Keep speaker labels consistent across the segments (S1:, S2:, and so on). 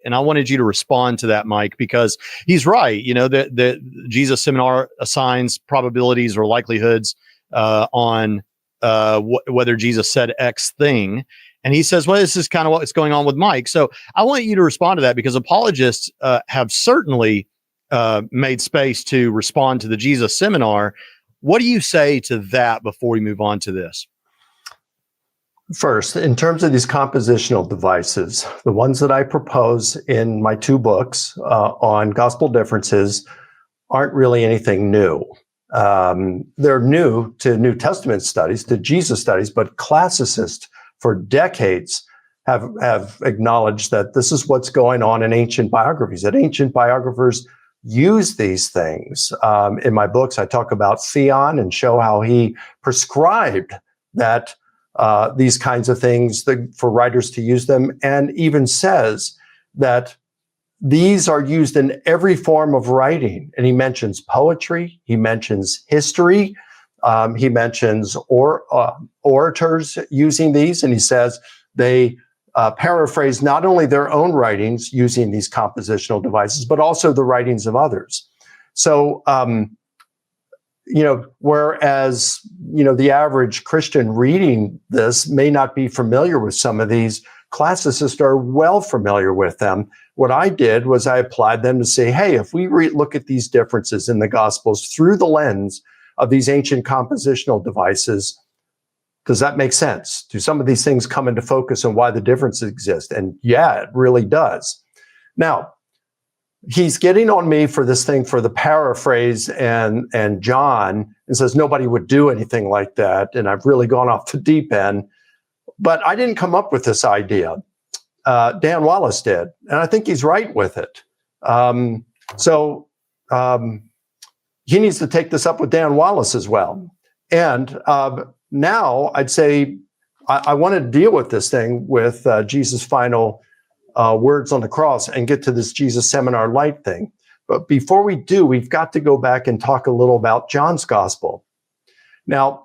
S1: And I wanted you to respond to that, Mike, because he's right. You know, the Jesus Seminar assigns probabilities or likelihoods on whether Jesus said X thing. And he says, well, this is kind of what's going on with Mike. So I want you to respond to that, because apologists have certainly made space to respond to the Jesus Seminar. What do you say to that before we move on to this?
S2: First, in terms of these compositional devices, the ones that I propose in my 2 books on gospel differences aren't really anything new. They're new to New Testament studies, to Jesus studies, but classicists for decades have acknowledged that this is what's going on in ancient biographies, that ancient biographers use these things. In my books, I talk about Theon and show how he prescribed that these kinds of things for writers to use them, and even says that these are used in every form of writing. And he mentions poetry, he mentions history, he mentions orators using these, and he says they paraphrase not only their own writings using these compositional devices, but also the writings of others. So, whereas, the average Christian reading this may not be familiar with some of these, classicists are well familiar with them. What I did was I applied them to say, hey, if we look at these differences in the Gospels through the lens of these ancient compositional devices, does that make sense? Do some of these things come into focus on why the differences exist? And yeah, it really does. Now, he's getting on me for this thing for the paraphrase and John, and says nobody would do anything like that. And I've really gone off the deep end. But I didn't come up with this idea. Dan Wallace did. And I think he's right with it. So he needs to take this up with Dan Wallace as well. And now I'd say I want to deal with this thing with Jesus' final words on the cross and get to this Jesus Seminar Light thing. But before we do, we've got to go back and talk a little about John's gospel. Now,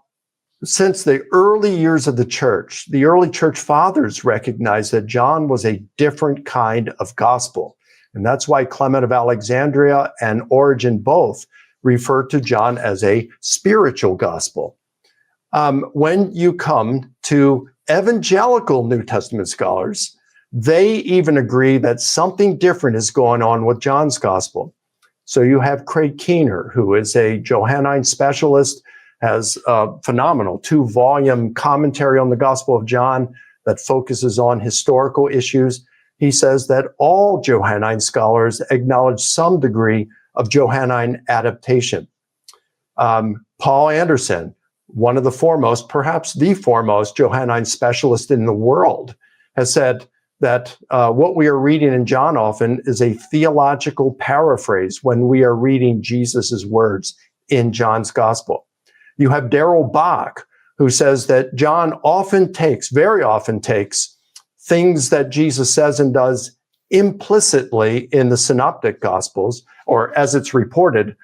S2: since the early years of the early church fathers recognized that John was a different kind of gospel. And that's why Clement of Alexandria and Origen both refer to John as a spiritual gospel. When you come to evangelical New Testament scholars, they even agree that something different is going on with John's gospel. So you have Craig Keener, who is a Johannine specialist, has a phenomenal 2-volume commentary on the Gospel of John that focuses on historical issues. He says that all Johannine scholars acknowledge some degree of Johannine adaptation. Paul Anderson, one of the foremost, perhaps the foremost Johannine specialist in the world, has said that what we are reading in John often is a theological paraphrase when we are reading Jesus's words in John's gospel. You have Darrell Bach, who says that John very often takes things that Jesus says and does implicitly in the Synoptic Gospels, or as it's reported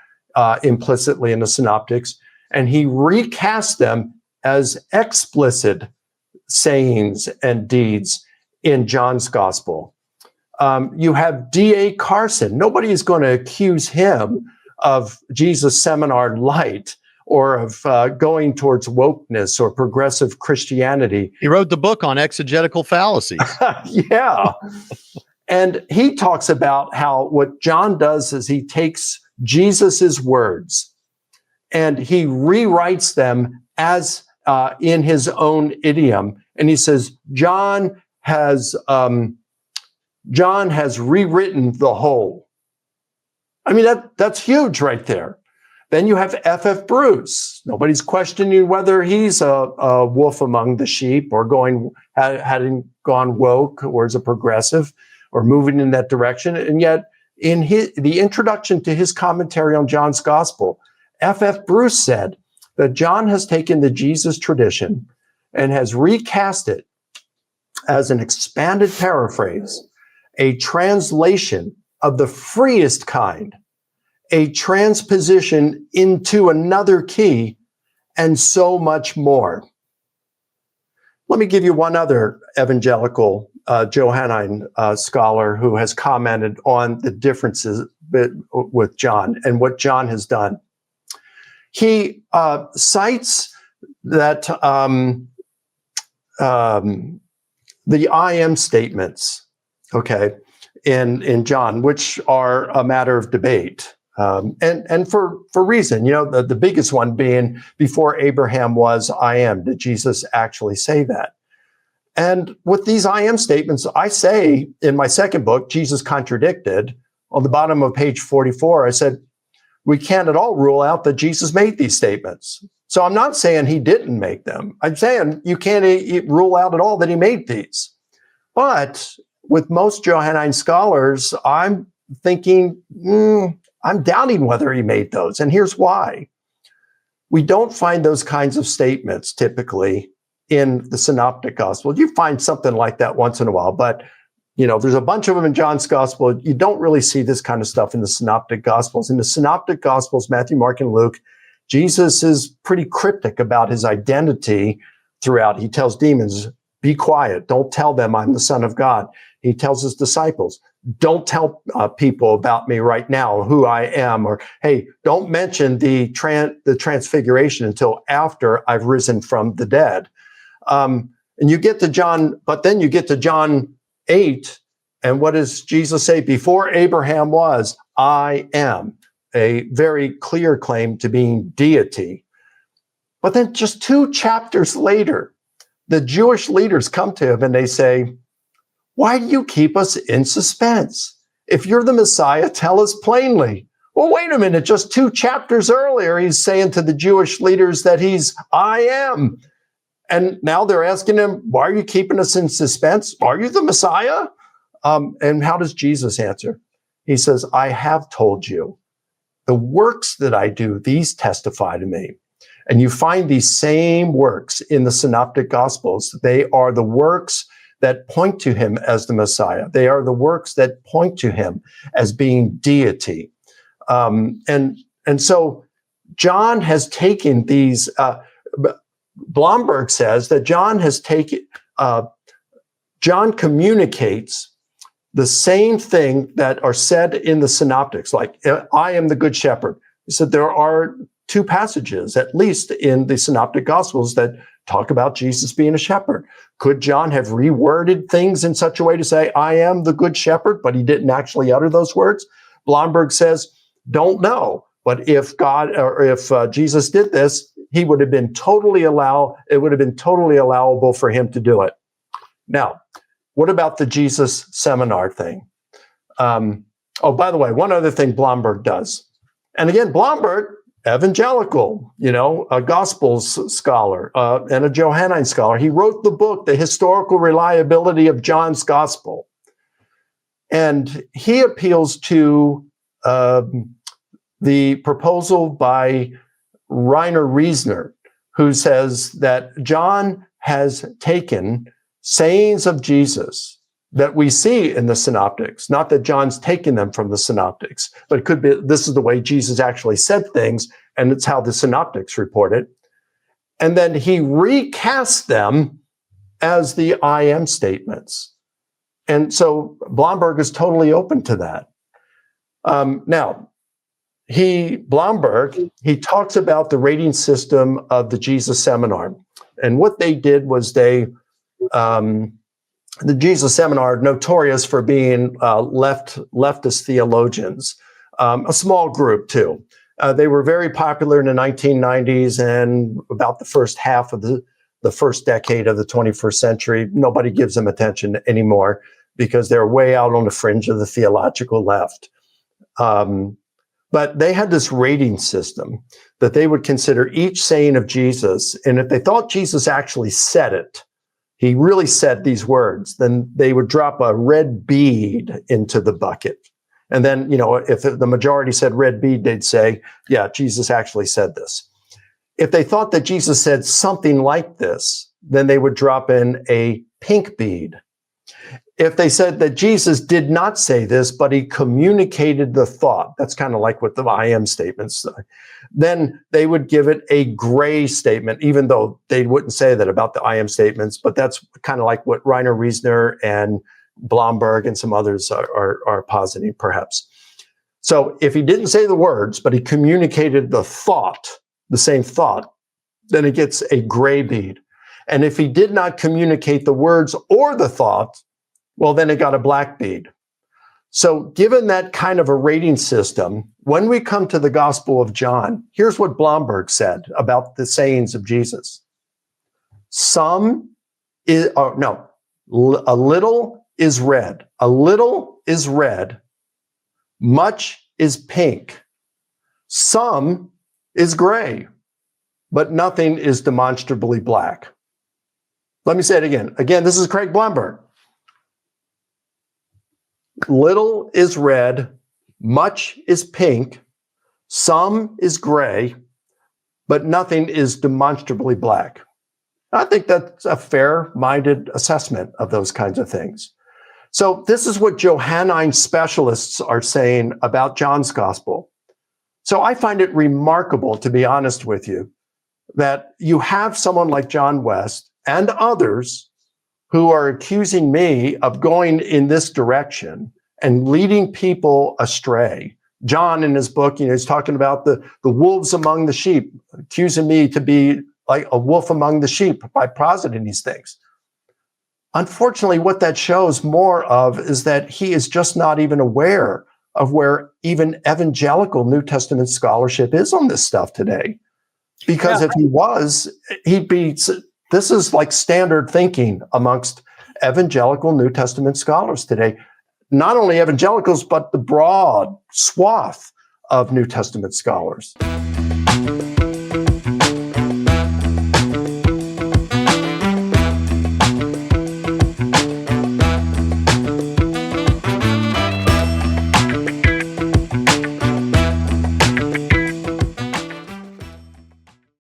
S2: implicitly in the Synoptics, and he recasts them as explicit sayings and deeds in John's Gospel. You have D.A. Carson. Nobody is going to accuse him of Jesus Seminar Light or of going towards wokeness or progressive Christianity.
S1: He wrote the book on exegetical fallacies.
S2: Yeah. And he talks about how what John does is he takes Jesus's words and he rewrites them as in his own idiom. And he says, John has rewritten the whole. I mean, that's huge right there. Then you have F.F. Bruce. Nobody's questioning whether he's a wolf among the sheep or hadn't gone woke or is a progressive or moving in that direction. And yet in the introduction to his commentary on John's gospel, F.F. Bruce said that John has taken the Jesus tradition and has recast it as an expanded paraphrase, a translation of the freest kind, a transposition into another key, and so much more. Let me give you one other evangelical Johannine scholar who has commented on the differences with John and what John has done. He cites that the I am statements, okay, in John, which are a matter of debate. And for reason, the biggest one being before Abraham was, I am. Did Jesus actually say that? And with these I am statements, I say in my second book, Jesus Contradicted, on the bottom of page 44, I said, we can't at all rule out that Jesus made these statements. So I'm not saying he didn't make them. I'm saying you can't rule out at all that he made these. But with most Johannine scholars, I'm thinking, I'm doubting whether he made those. And here's why. We don't find those kinds of statements typically in the Synoptic Gospel. You find something like that once in a while, but there's a bunch of them in John's Gospel. You don't really see this kind of stuff in the Synoptic Gospels. In the Synoptic Gospels, Matthew, Mark, and Luke, Jesus is pretty cryptic about his identity throughout. He tells demons, be quiet. Don't tell them I'm the Son of God. He tells his disciples, don't tell people about me right now, who I am, or, hey, don't mention the transfiguration until after I've risen from the dead. And you get to John, but then you get to John 8, and what does Jesus say? Before Abraham was, I am. A very clear claim to being deity. But then just 2 chapters later, the Jewish leaders come to him and they say, why do you keep us in suspense? If you're the Messiah, tell us plainly. Well, wait a minute, just 2 chapters earlier, he's saying to the Jewish leaders that he's I am. And now they're asking him, why are you keeping us in suspense? Are you the Messiah? And how does Jesus answer? He says, I have told you. The works that I do, these testify to me. And you find these same works in the Synoptic Gospels. They are the works that point to him as the Messiah. They are the works that point to him as being deity. And so John has taken these, Blomberg says that John communicates the same thing that are said in the synoptics, like, I am the good shepherd. He said there are 2 passages, at least in the Synoptic Gospels, that talk about Jesus being a shepherd. Could John have reworded things in such a way to say, I am the good shepherd, but he didn't actually utter those words? Blomberg says, don't know. But if Jesus did this, it would have been totally allowable for him to do it. Now, what about the Jesus seminar thing? By the way, one other thing Blomberg does. And again, Blomberg, evangelical, a Gospels scholar and a Johannine scholar. He wrote the book, The Historical Reliability of John's Gospel. And he appeals to the proposal by Rainer Riesner, who says that John has taken sayings of Jesus that we see in the synoptics, not that John's taken them from the synoptics, but it could be this is the way Jesus actually said things, and it's how the synoptics report it. And then he recasts them as the I am statements. And so Blomberg is totally open to that. Blomberg talks about the rating system of the Jesus Seminar. And what they did was the Jesus Seminar, notorious for being leftist theologians, a small group too. They were very popular in the 1990s and about the first half of the first decade of the 21st century. Nobody gives them attention anymore because they're way out on the fringe of the theological left. But they had this rating system that they would consider each saying of Jesus, and if they thought Jesus actually said it, he really said these words, then they would drop a red bead into the bucket. And then, if the majority said red bead, they'd say, yeah, Jesus actually said this. If they thought that Jesus said something like this, then they would drop in a pink bead. if they said that Jesus did not say this, but he communicated the thought, that's kind of like what the I am statements say, then they would give it a gray statement, even though they wouldn't say that about the I am statements. But that's kind of like what Reiner Reasoner and Blomberg and some others are positing, perhaps. So if he didn't say the words, but he communicated the thought, the same thought, then it gets a gray bead. And if he did not communicate the words or the thought, well, then it got a black bead. So given that kind of a rating system, when we come to the Gospel of John, here's what Blomberg said about the sayings of Jesus. A little is red. A little is red. Much is pink. Some is gray, but nothing is demonstrably black. Let me say it again. Again, this is Craig Blomberg. Little is red, much is pink, some is gray, but nothing is demonstrably black. I think that's a fair-minded assessment of those kinds of things. So this is what Johannine specialists are saying about John's gospel. So I find it remarkable, to be honest with you, that you have someone like John West and others who are accusing me of going in this direction and leading people astray. John, in his book, he's talking about the wolves among the sheep, accusing me to be like a wolf among the sheep by positing these things. Unfortunately, what that shows more of is that he is just not even aware of where even evangelical New Testament scholarship is on this stuff today. Because if he was, this is like standard thinking amongst evangelical New Testament scholars today. Not only evangelicals, but the broad swath of New Testament scholars.